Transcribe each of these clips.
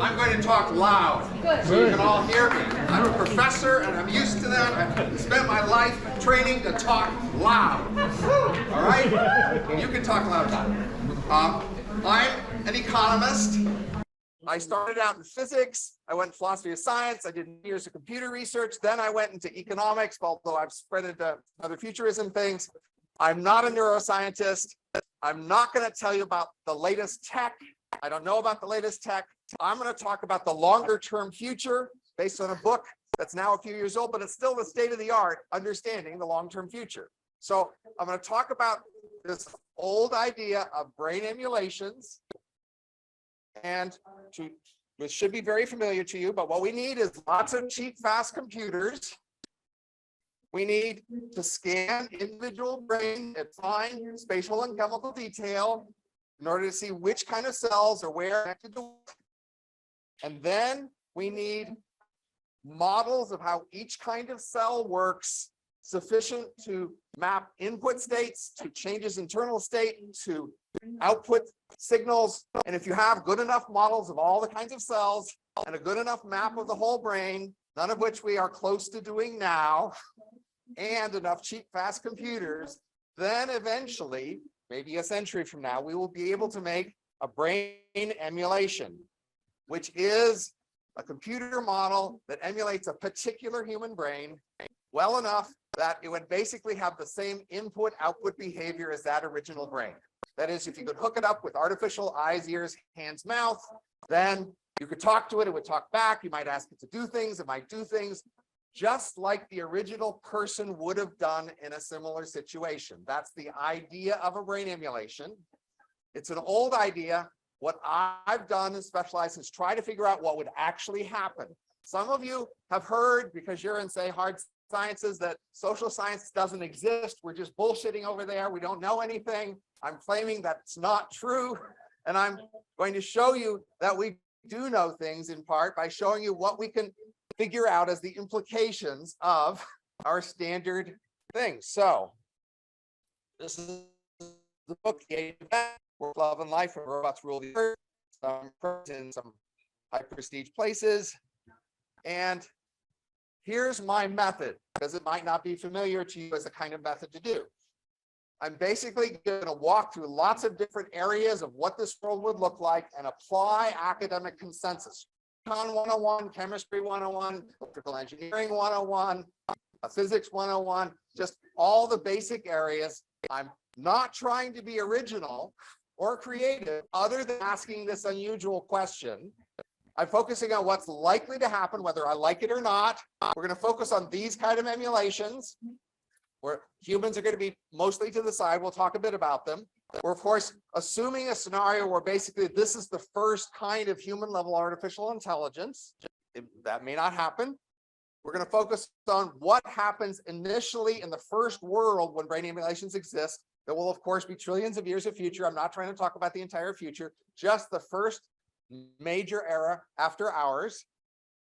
I'm going to talk loud so you can all hear me. I'm a professor and I'm used to that. I've spent my life training to talk loud. All right? You can talk loud now. I'm an economist. I started out in physics. I went in philosophy of science. I did years of computer research. Then I went into economics, although I've spread into other futurism things. I'm not a neuroscientist. I'm not going to tell you about the latest tech. I don't know about the latest tech. I'm going to talk about the longer term future based on a book that's now a few years old, but it's still the state of the art, understanding the long-term future. So I'm going to talk about this old idea of brain emulations, and which should be very familiar to you, but what we need is lots of cheap, fast computers. We need to scan individual brain at fine spatial and chemical detail in order to see which kind of cells are where connected to what. And then we need models of how each kind of cell works, sufficient to map input states to changes in internal state to output signals. And if you have good enough models of all the kinds of cells and a good enough map of the whole brain, none of which we are close to doing now, and enough cheap, fast computers, then eventually, maybe a century from now, we will be able to make a brain emulation, which is a computer model that emulates a particular human brain well enough that it would basically have the same input-output behavior as that original brain. That is, if you could hook it up with artificial eyes, ears, hands, mouth, then you could talk to it, it would talk back, you might ask it to do things, it might do things, just like the original person would have done in a similar situation. That's the idea of a brain emulation. It's an old idea. What I've done and specialized is try to figure out what would actually happen. Some of you have heard, because you're in, say, hard sciences, that social science doesn't exist. We're just bullshitting over there. We don't know anything. I'm claiming that's not true. And I'm going to show you that we do know things in part by showing you what we can figure out as the implications of our standard things. So this is the book, The Age of Work, Love, and Life, Where Robots Rule the Earth, some in some high prestige places. And here's my method, because it might not be familiar to you as a kind of method to do. I'm basically going to walk through lots of different areas of what this world would look like and apply academic consensus. Econ 101, Chemistry 101, Electrical Engineering 101, Physics 101, just all the basic areas. I'm not trying to be original or creative other than asking this unusual question. I'm focusing on what's likely to happen, whether I like it or not. We're going to focus on these kind of emulations, where humans are going to be mostly to the side. We'll talk a bit about them. We're, of course, assuming a scenario where basically this is the first kind of human-level artificial intelligence. That may not happen. We're going to focus on what happens initially in the first world when brain emulations exist. There will, of course, be trillions of years of future. I'm not trying to talk about the entire future, just the first major era after ours.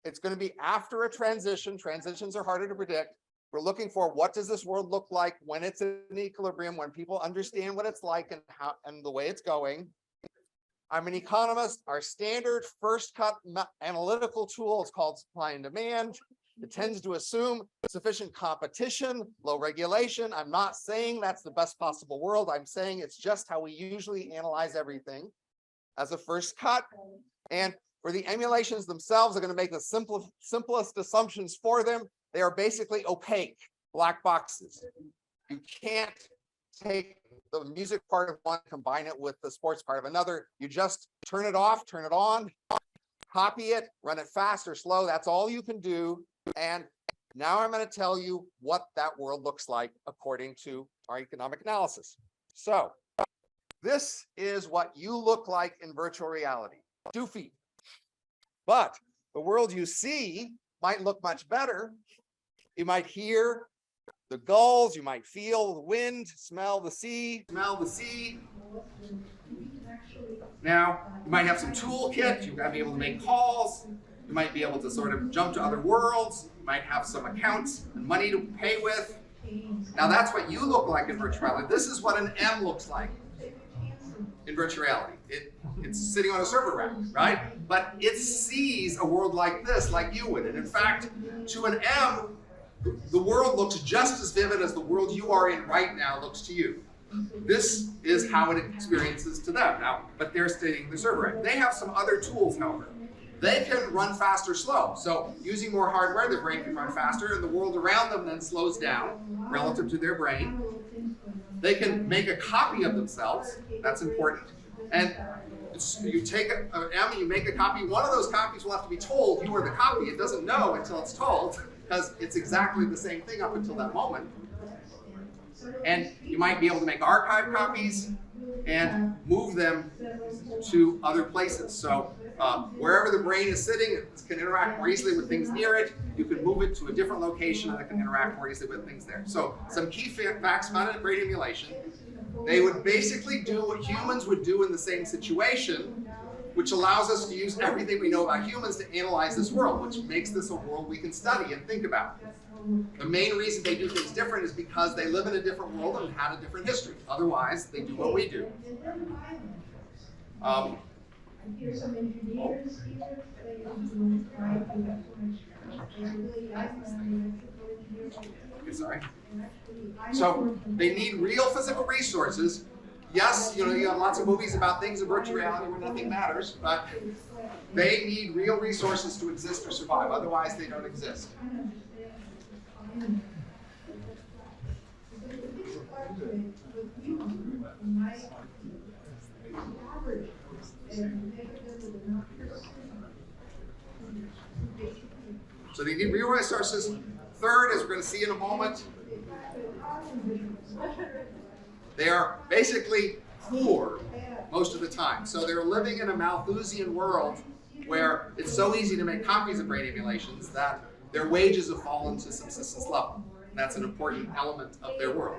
It's going to be after a transition. Transitions are harder to predict. We're looking for what does this world look like when it's in equilibrium, when people understand what it's like and how and the way it's going. I'm an economist. Our standard first cut analytical tool is called supply and demand. It tends to assume sufficient competition, low regulation. I'm not saying that's the best possible world. I'm saying it's just how we usually analyze everything as a first cut. And for the emulations themselves, are going to make the simplest assumptions for them. They are basically opaque, black boxes. You can't take the music part of one, combine it with the sports part of another. You just turn it off, turn it on, copy it, run it fast or slow. That's all you can do. And now I'm going to tell you what that world looks like according to our economic analysis. So this is what you look like in virtual reality, 2 feet. But the world you see might look much better. You might hear the gulls, you might feel the wind, smell the sea. Now, you might have some toolkit, you might be able to make calls, you might be able to sort of jump to other worlds, you might have some accounts and money to pay with. Now that's what you look like in virtual reality. This is what an M looks like. in virtual reality. It's sitting on a server rack, right? But it sees a world like this, like you would. And in fact, to an M, the world looks just as vivid as the world you are in right now looks to you. This is how it experiences to them now, but they're sitting the server rack. They have some other tools, however. They can run fast or slow. So using more hardware, their brain can run faster, and the world around them then slows down relative to their brain. They can make a copy of themselves. That's important. And you take an M and you make a copy. One of those copies will have to be told you are the copy. It doesn't know until it's told, because it's exactly the same thing up until that moment. And you might be able to make archive copies and move them to other places. So wherever the brain is sitting, it can interact more easily with things near it. You can move it to a different location and it can interact more easily with things there. So some key facts found in brain emulation. They would basically do what humans would do in the same situation, which allows us to use everything we know about humans to analyze this world, which makes this a world we can study and think about. The main reason they do things different is because they live in a different world and had a different history. Otherwise, they do what we do. Here's some engineers here. Okay, sorry. So they need real physical resources. Yes, you have lots of movies about things in virtual reality where nothing matters, but they need real resources to exist or survive. Otherwise, they don't exist. So they need real resources. Third, as we're going to see in a moment, they are basically poor most of the time. So they're living in a Malthusian world where it's so easy to make copies of brain emulations that their wages have fallen to subsistence level. That's an important element of their world.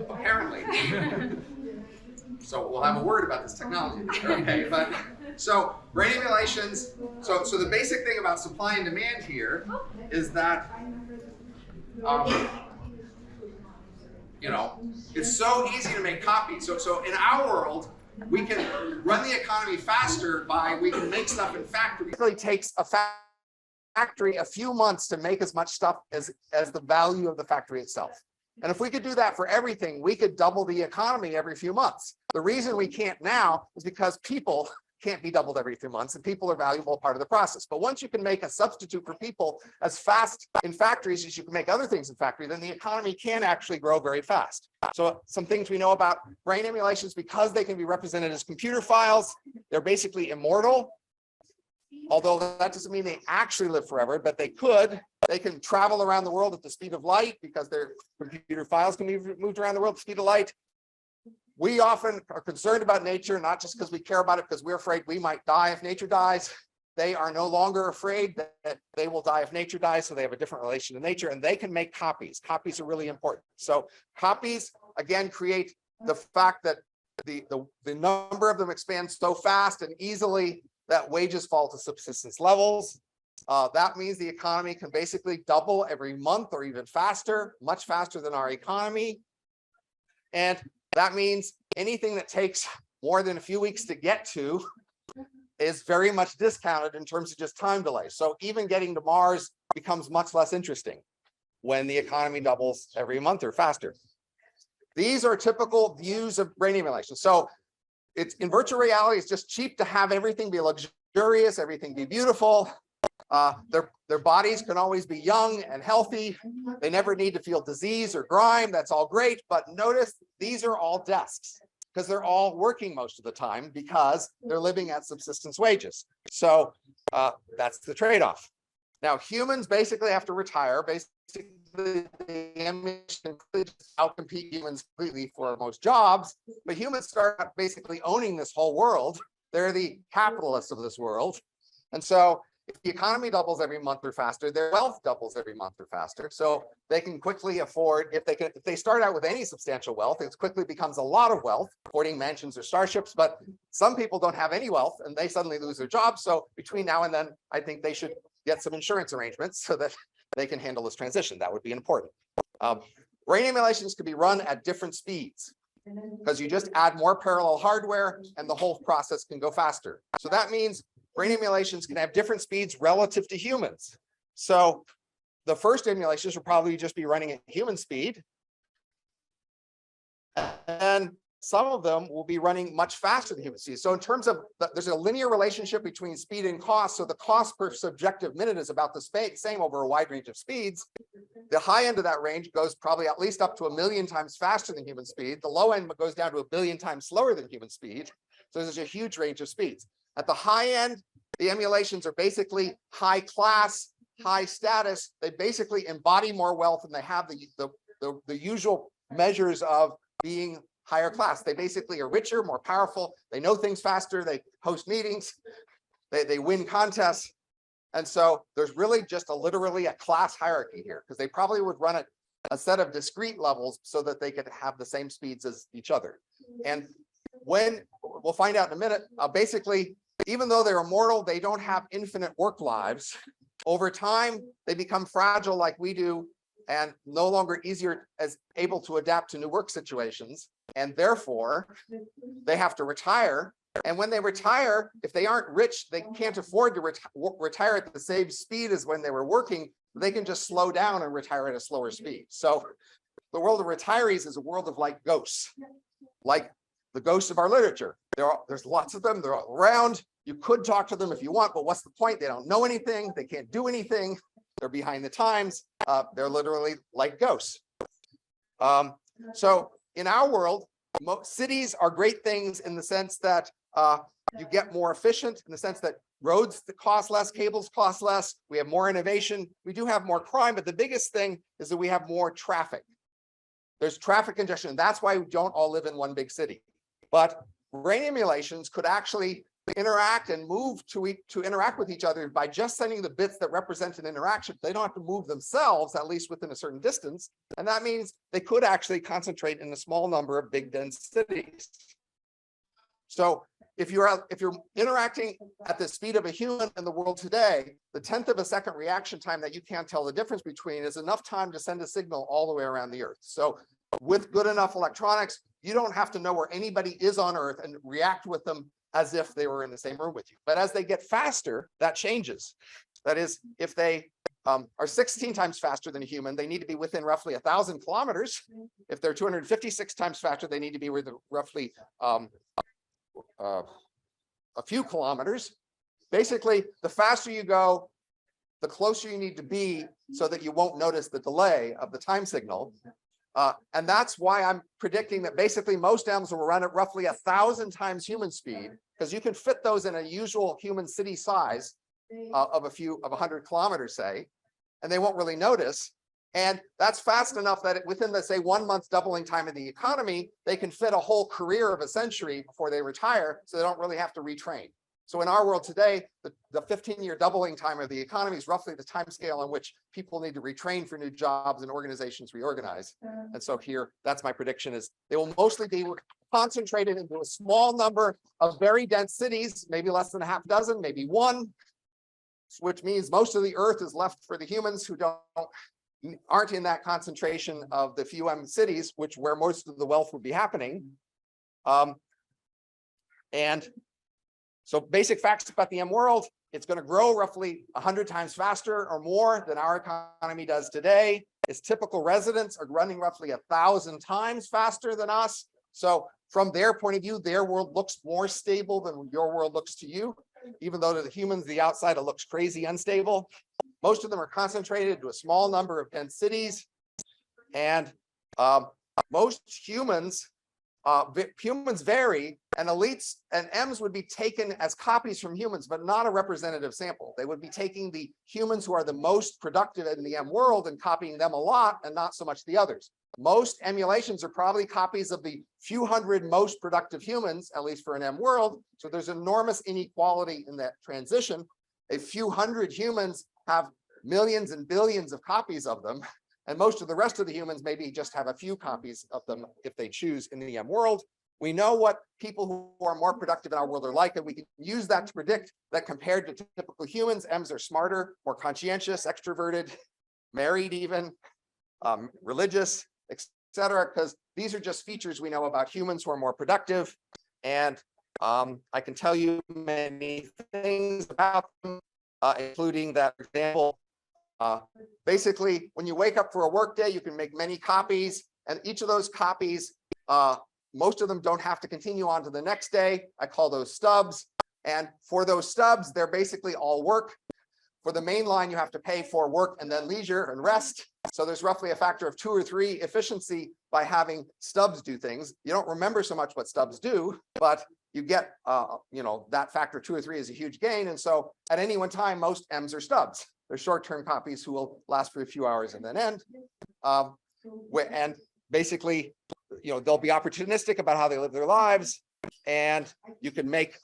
Apparently. So we'll have a word about this technology. Okay, but so brain emulations. So the basic thing about supply and demand here is that it's so easy to make copies. So in our world, we can run the economy faster we can make stuff in factories. It really takes a factory a few months to make as much stuff as the value of the factory itself. And if we could do that for everything, we could double the economy every few months. The reason we can't now is because people can't be doubled every 3 months, and people are a valuable part of the process. But once you can make a substitute for people as fast in factories as you can make other things in factory, then the economy can actually grow very fast. So some things we know about brain emulations, because they can be represented as computer files, they're basically immortal. Although that doesn't mean they actually live forever, but they could. They can travel around the world at the speed of light because their computer files can be moved around the world at the speed of light. We often are concerned about nature, not just because we care about it, because we're afraid we might die if nature dies. They are no longer afraid that they will die if nature dies, so they have a different relation to nature, and they can make copies. Copies are really important. So copies, again, create the fact that the number of them expands so fast and easily that wages fall to subsistence levels. That means the economy can basically double every month or even faster, much faster than our economy. And that means anything that takes more than a few weeks to get to is very much discounted in terms of just time delay. So even getting to Mars becomes much less interesting when the economy doubles every month or faster. These are typical views of brain emulation. So it's in virtual reality, it's just cheap to have everything be luxurious, everything be beautiful. Their bodies can always be young and healthy. They never need to feel disease or grime. That's all great. But notice these are all desks because they're all working most of the time because they're living at subsistence wages. So that's the trade-off. Now, humans basically have to retire. Basically, the emissions outcompete humans completely for most jobs, but humans start basically owning this whole world. They're the capitalists of this world. And so if the economy doubles every month or faster, their wealth doubles every month or faster. So they can quickly afford, if they start out with any substantial wealth, it quickly becomes a lot of wealth, affording mansions or starships. But some people don't have any wealth and they suddenly lose their jobs. So between now and then, I think they should get some insurance arrangements so that they can handle this transition. That would be important. brain emulations can be run at different speeds because you just add more parallel hardware and the whole process can go faster. So that means brain emulations can have different speeds relative to humans. So the first emulations will probably just be running at human speed. And some of them will be running much faster than human speed. So in terms of, there's a linear relationship between speed and cost. So the cost per subjective minute is about the same over a wide range of speeds. The high end of that range goes probably at least up to 1 million times faster than human speed. The low end goes down to 1 billion times slower than human speed. So there's a huge range of speeds. At the high end, the emulations are basically high class, high status. They basically embody more wealth and they have the usual measures of being higher class. They basically are richer, more powerful. They know things faster. They host meetings. They win contests. And so there's really just literally a class hierarchy here because they probably would run at a set of discrete levels so that they could have the same speeds as each other. And when we'll find out in a minute, basically, even though they're immortal, they don't have infinite work lives. Over time, they become fragile like we do and no longer able to adapt to new work situations. And therefore, they have to retire. And when they retire, if they aren't rich, they can't afford to retire at the same speed as when they were working. They can just slow down and retire at a slower speed. So the world of retirees is a world of like ghosts, like the ghosts of our literature. There's lots of them. They're all around. You could talk to them if you want, but what's the point? They don't know anything. They can't do anything. They're behind the times. They're literally like ghosts. So in our world, cities are great things in the sense that you get more efficient, in the sense that roads cost less, cables cost less, we have more innovation, we do have more crime, but the biggest thing is that we have more traffic. There's traffic congestion. That's why we don't all live in one big city. But brain emulations could actually interact and move to interact with each other by just sending the bits that represent an interaction. They don't have to move themselves, at least within a certain distance. And that means they could actually concentrate in a small number of big dense cities. So if you're interacting at the speed of a human in the world today, the 1/10 of a second reaction time that you can't tell the difference between is enough time to send a signal all the way around the Earth. So with good enough electronics, you don't have to know where anybody is on Earth and react with them as if they were in the same room with you. But as they get faster, that changes. That is, if they are 16 times faster than a human, they need to be within roughly 1,000 kilometers. If they're 256 times faster, they need to be within roughly a few kilometers. Basically, the faster you go, the closer you need to be so that you won't notice the delay of the time signal. And that's why I'm predicting that basically most M's will run at roughly 1,000 times human speed, because you can fit those in a usual human city size of 100 kilometers, say, and they won't really notice. And that's fast enough that within the, say, 1 month doubling time of the economy, they can fit a whole career of a century before they retire, so they don't really have to retrain. So in our world today, the 15-year doubling time of the economy is roughly the time scale in which people need to retrain for new jobs and organizations reorganize. And so here, that's my prediction, is they will mostly be concentrated into a small number of very dense cities, maybe less than a half dozen, maybe one, which means most of the Earth is left for the humans who aren't in that concentration of the few cities, where most of the wealth would be happening. And so basic facts about the M world: it's going to grow roughly 100 times faster or more than our economy does today. Its typical residents are running roughly 1,000 times faster than us. So from their point of view, their world looks more stable than your world looks to you, even though to the humans, the outside, it looks crazy unstable. Most of them are concentrated to a small number of dense cities. And most humans vary, and elites and M's would be taken as copies from humans, but not a representative sample. They would be taking the humans who are the most productive in the M world and copying them a lot, and not so much the others. Most emulations are probably copies of the few hundred most productive humans, at least for an M world. So there's enormous inequality in that transition. A few hundred humans have millions and billions of copies of them. And most of the rest of the humans maybe just have a few copies of them if they choose in the M world. We know what people who are more productive in our world are like, and we can use that to predict that compared to typical humans, M's are smarter, more conscientious, extroverted, married even, religious, etc., because these are just features we know about humans who are more productive. And I can tell you many things about them, including that, for example, basically, when you wake up for a work day, you can make many copies, and each of those copies, most of them don't have to continue on to the next day. I call those stubs. And for those stubs, they're basically all work. For the main line, you have to pay for work and then leisure and rest. So there's roughly a factor of 2 or 3 efficiency by having stubs do things. You don't remember so much what stubs do, but you get, that factor 2 or 3 is a huge gain. And so at any one time, most M's are stubs. They're short-term copies who will last for a few hours and then end. And basically, they'll be opportunistic about how they live their lives. And you could make,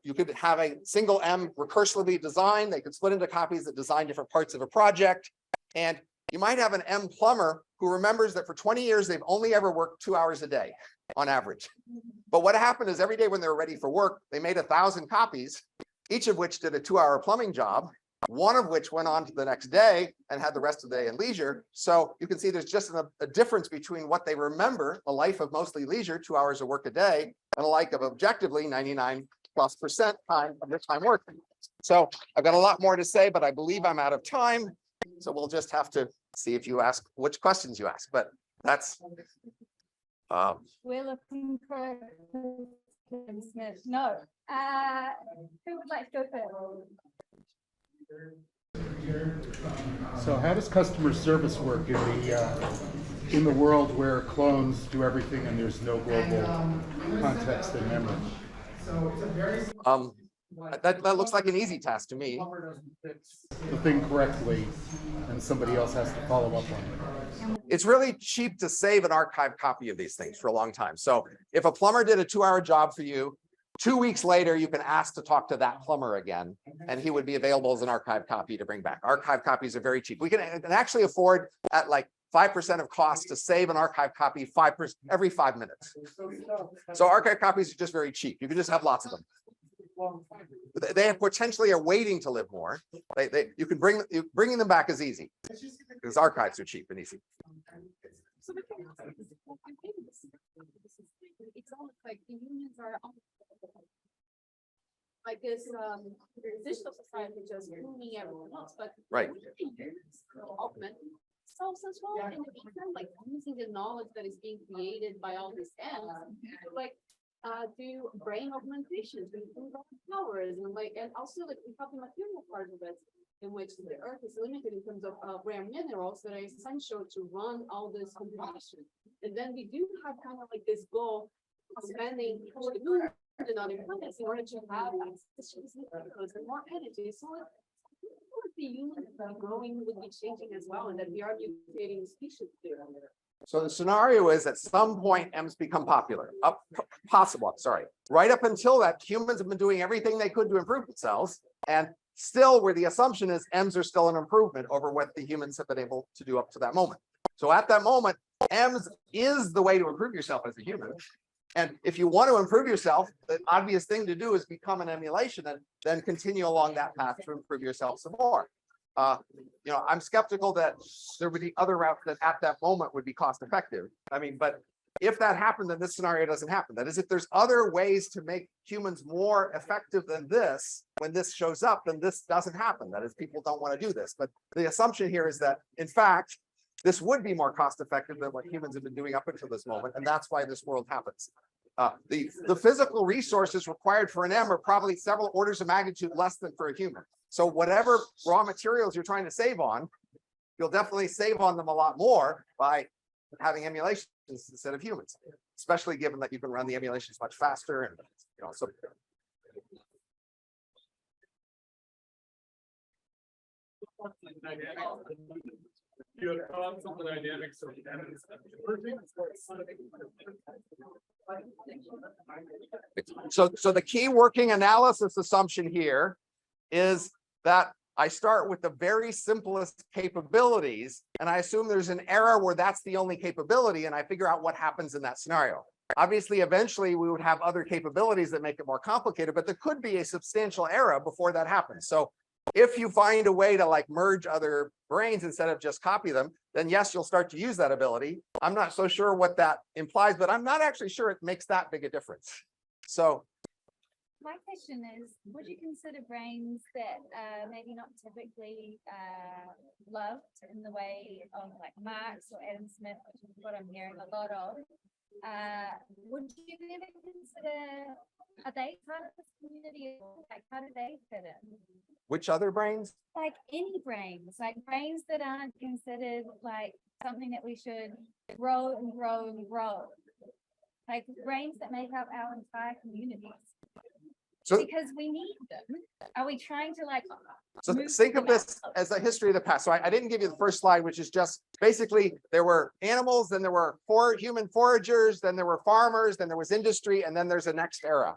you could have a single M recursively designed. They could split into copies that design different parts of a project. And you might have an M plumber who remembers that for 20 years, they've only ever worked 2 hours a day on average. But what happened is every day when they were ready for work, they made 1,000 copies, each of which did a 2-hour plumbing job, one of which went on to the next day and had the rest of the day in leisure. So you can see there's just a difference between what they remember, a life of mostly leisure, 2 hours of work a day, and a life of objectively 99+% time of their time working. So I've got a lot more to say, but I believe I'm out of time. So we'll just have to see if you ask which questions you ask, but that's. We're looking for Smith. No. Who would like to go first? So how does customer service work in the world where clones do everything and there's no global context and memory? That looks like an easy task to me. The thing correctly and somebody else has to follow up on it. It's really cheap to save an archived copy of these things for a long time. So if a plumber did a 2-hour job for you, 2 weeks later, you can ask to talk to that plumber again, and he would be available as an archived copy to bring back. Archive copies are very cheap. We can actually afford at like 5% of cost to save an archive copy every 5 minutes. So archive copies are just very cheap. You can just have lots of them. They potentially are waiting to live more. You can bringing them back is easy because archives are cheap and easy. It's almost like the unions are like this digital society just ruining everyone else, but right. Augment self as well in the meantime, like using the knowledge that is being created by all these ends, like do brain augmentation to improve our powers and also like we have the material part of it, in which the earth is limited in terms of rare minerals that are essential to run all this computation. And then we do have kind of like this goal of spending the moon and other planets in order to have access to these minerals and more energy. So the humans growing would be changing as well, and that we are mutating species there. So the scenario is at some point M's become popular, right up until that, humans have been doing everything they could to improve themselves, and still where the assumption is M's are still an improvement over what the humans have been able to do up to that moment. So at that moment, M's is the way to improve yourself as a human. And if you want to improve yourself, the obvious thing to do is become an emulation and then continue along that path to improve yourself some more. I'm skeptical that there would be other routes that at that moment would be cost effective. I mean, but if that happened, then this scenario doesn't happen. That is, if there's other ways to make humans more effective than this, when this shows up, then this doesn't happen. That is, people don't want to do this. But the assumption here is that, in fact, this would be more cost effective than what humans have been doing up until this moment. And that's why this world happens. The physical resources required for an M are probably several orders of magnitude less than for a human. So whatever raw materials you're trying to save on, you'll definitely save on them a lot more by having emulations instead of humans, especially given that you can run the emulations much faster and so. Your thoughts on the dynamics of So the key working analysis assumption here is that I start with the very simplest capabilities, and I assume there's an error where that's the only capability, and I figure out what happens in that scenario. Obviously, eventually we would have other capabilities that make it more complicated, but there could be a substantial error before that happens. So if you find a way to like merge other brains instead of just copy them, then yes, you'll start to use that ability. I'm not so sure what that implies, but I'm not actually sure it makes that big a difference. So my question is, would you consider brains that maybe not typically loved in the way of like Marx or Adam Smith, which is what I'm hearing a lot of? Would you ever consider, are they part of this community? Like, how do they fit in? which other brains? Like any brains, like brains that aren't considered like something that we should grow and grow and grow. Like brains that make up our entire communities. So, Because we need them. Are we trying to like? so move think of them this out? as a history of the past. So I didn't give you the first slide, which is just basically there were animals, then there were human foragers, then there were farmers, then there was industry, and then there's a next era.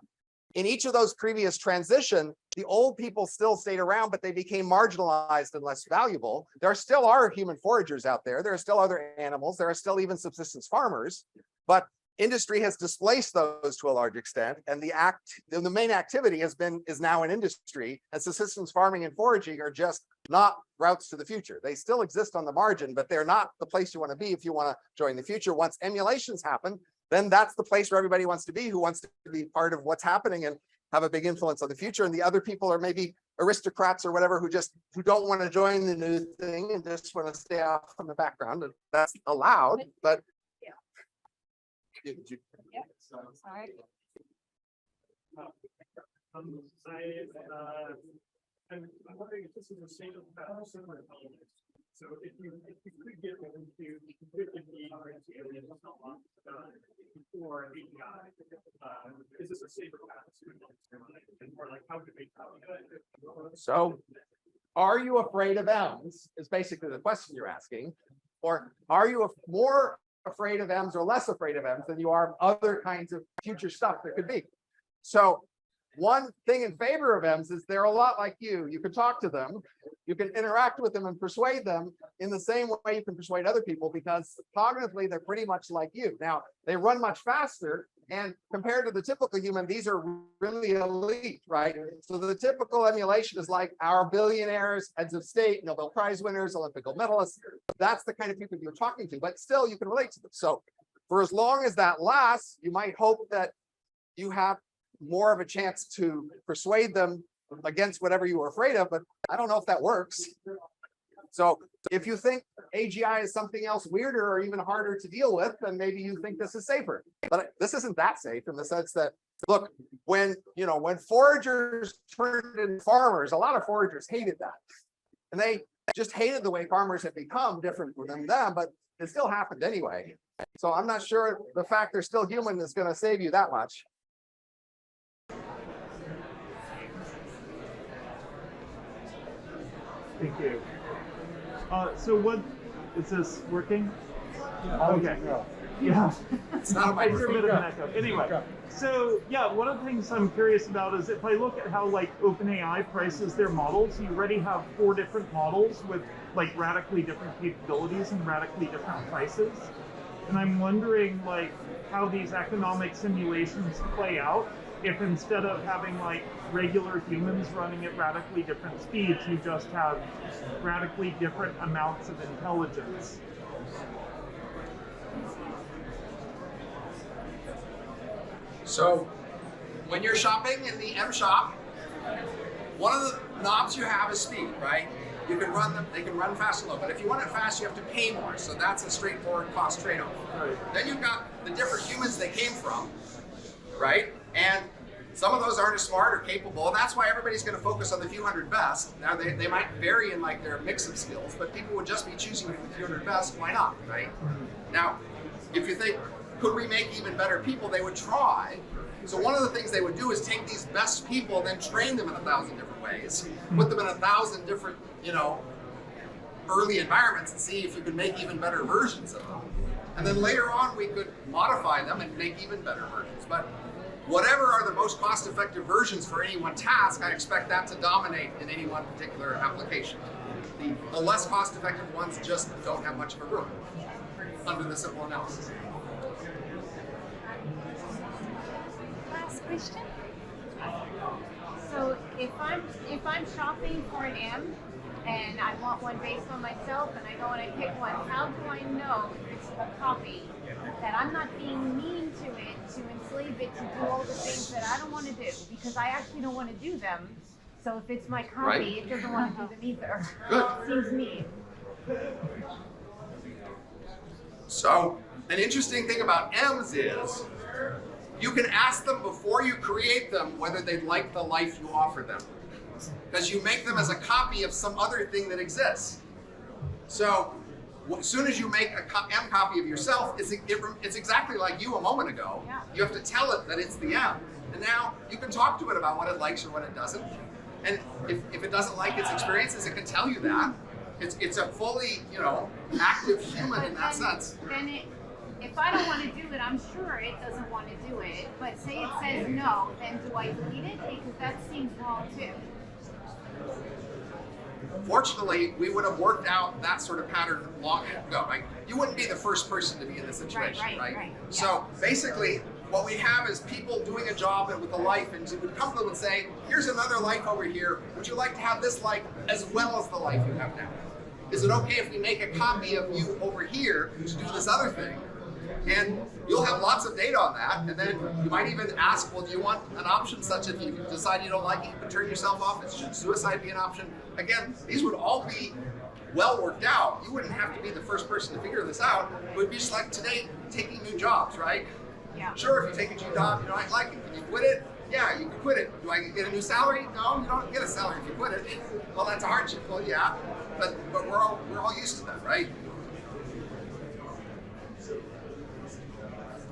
In each of those previous transition, the old people still stayed around, but they became marginalized and less valuable. There still are human foragers out there. There are still other animals. There are still even subsistence farmers, but industry has displaced those to a large extent, and the main activity is now in industry, and subsistence farming and foraging are just not routes to the future. They still exist on the margin, but they're not the place you want to be if you want to join the future. Once emulations happen, then that's the place where everybody wants to be, who wants to be part of what's happening and have a big influence on the future. And the other people are maybe aristocrats or whatever who don't want to join the new thing and just want to stay off from the background. And that's allowed, but Sorry. I'm wondering if this is a state of similar elements. So if you could get them into before AGI, is this a safer path? And more like how could they so are you afraid of M's is basically the question you're asking, or are you more afraid of M's or less afraid of M's than you are of other kinds of future stuff that could be? So one thing in favor of M's is they're a lot like you. You can talk to them, you can interact with them and persuade them in the same way you can persuade other people, because cognitively they're pretty much like you. Now, they run much faster, and compared to the typical human, these are really elite, right? So the typical emulation is like our billionaires, heads of state, Nobel Prize winners, Olympic gold medalists. That's the kind of people you're talking to, but still you can relate to them. So for as long as that lasts, you might hope that you have more of a chance to persuade them against whatever you were afraid of, but I don't know if that works. So if you think AGI is something else weirder or even harder to deal with, then maybe you think this is safer. But this isn't that safe in the sense that, look, when foragers turned into farmers, a lot of foragers hated that. And they just hated the way farmers had become different from them, but it still happened anyway. So I'm not sure the fact they're still human is going to save you that much. Thank you. So what is this working? Okay. Yeah. It's not a I hear a bit of an microphone. echo. Anyway, so yeah, one of the things I'm curious about is if I look at how like OpenAI prices their models, you already have 4 different models with like radically different capabilities and radically different prices. And I'm wondering like how these economic simulations play out if instead of having like regular humans running at radically different speeds, you just have radically different amounts of intelligence. So when you're shopping in the M shop, one of the knobs you have is speed, right? You can run them, they can run fast and low, but if you want it fast, you have to pay more. So that's a straightforward cost trade-off. Right. Then you've got the different humans they came from, right? And some of those aren't as smart or capable. That's why everybody's going to focus on the few hundred best. Now they might vary in like their mix of skills, but people would just be choosing the few hundred best. Why not, right? Now, if you think, could we make even better people? They would try. So one of the things they would do is take these best people, then train them in 1,000 different ways, put them in 1,000 different, early environments and see if you could make even better versions of them. And then later on, we could modify them and make even better versions. But whatever are the most cost-effective versions for any one task, I expect that to dominate in any one particular application. The less cost-effective ones just don't have much of a room under the simple analysis. Last question. So So if I'm shopping for an M and I want one based on myself and I go and I pick one, how do I know if it's a copy that I'm not being mean to it to enslave it to do all the things that I don't want to do because I actually don't want to do them. So if it's my copy, Right. it doesn't want to do them either. Good. Seems mean. So, an interesting thing about M's is you can ask them before you create them whether they'd like the life you offer them. Because you make them as a copy of some other thing that exists. So, as soon as you make a M copy of yourself, it's exactly like you a moment ago. Yeah. You have to tell it that it's the M. And now you can talk to it about what it likes or what it doesn't. And if it doesn't like its experiences, it can tell you that. It's a fully, active human in that sense. Then if I don't want to do it, I'm sure it doesn't want to do it. But say it says no, then do I delete it? Because that seems wrong too. Fortunately, we would have worked out that sort of pattern long ago. Right? You wouldn't be the first person to be in this situation, right? So basically, what we have is people doing a job with a life, and we would come to them and say, here's another life over here. Would you like to have this life as well as the life you have now? Is it okay if we make a copy of you over here to do this other thing? And you'll have lots of data on that, and then you might even ask, well, do you want an option such if you decide you don't like it, you can turn yourself off? Should suicide be an option? Again, these would all be well worked out. You wouldn't have to be the first person to figure this out. It would be just like today, taking new jobs, right? Yeah. Sure, if you take a new job, you don't like it, can you quit it? Yeah, you can quit it. Do I get a new salary? No, you don't get a salary if you quit it. Well, that's a hardship. Well, yeah, but we're all used to that, right?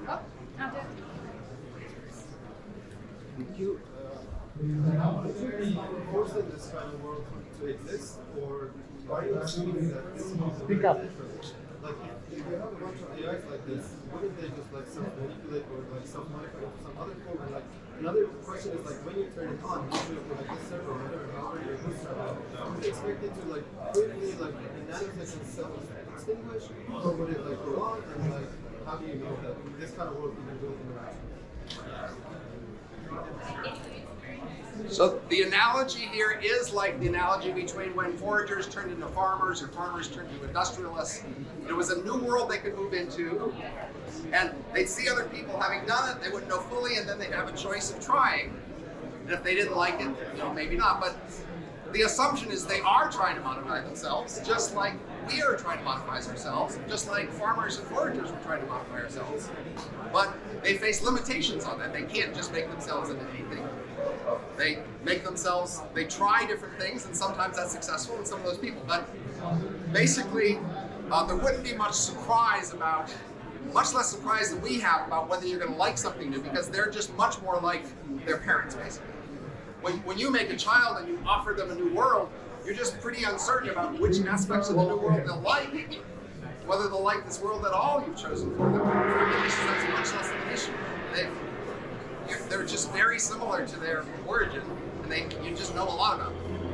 Oh, I'll do it. You forcing this kind of world to exist, or are you assuming that this is Speak up. like if you have a bunch of AIs like this, wouldn't they just like self-manipulate or like self-modify into some other form? And like another question is like when you turn it on, usually for like this server or whatever, however you're bootstrapping, would you expect it to like quickly like in nanoseconds self-extinguish, or would it like go on and like how do you know that this kind of world can do interaction? So the analogy here is like the analogy between when foragers turned into farmers or farmers turned into industrialists. It was a new world they could move into, and they'd see other people having done it, they wouldn't know fully, and then they'd have a choice of trying. And if they didn't like it, maybe not. But the assumption is they are trying to modify themselves, just like we are trying to modify ourselves, just like farmers and foragers were trying to modify ourselves. But they face limitations on that. They can't just make themselves into anything. They make themselves, they try different things, and sometimes that's successful in some of those people. But basically, there wouldn't be much surprise about, much less surprise than we have about whether you're going to like something new, because they're just much more like their parents, basically. When you make a child and you offer them a new world, you're just pretty uncertain about which aspects of the new world they'll like, whether they'll like this world at all you've chosen for them. For Emulations, that's much less of an issue. They're just very similar to their origin, and you just know a lot about them.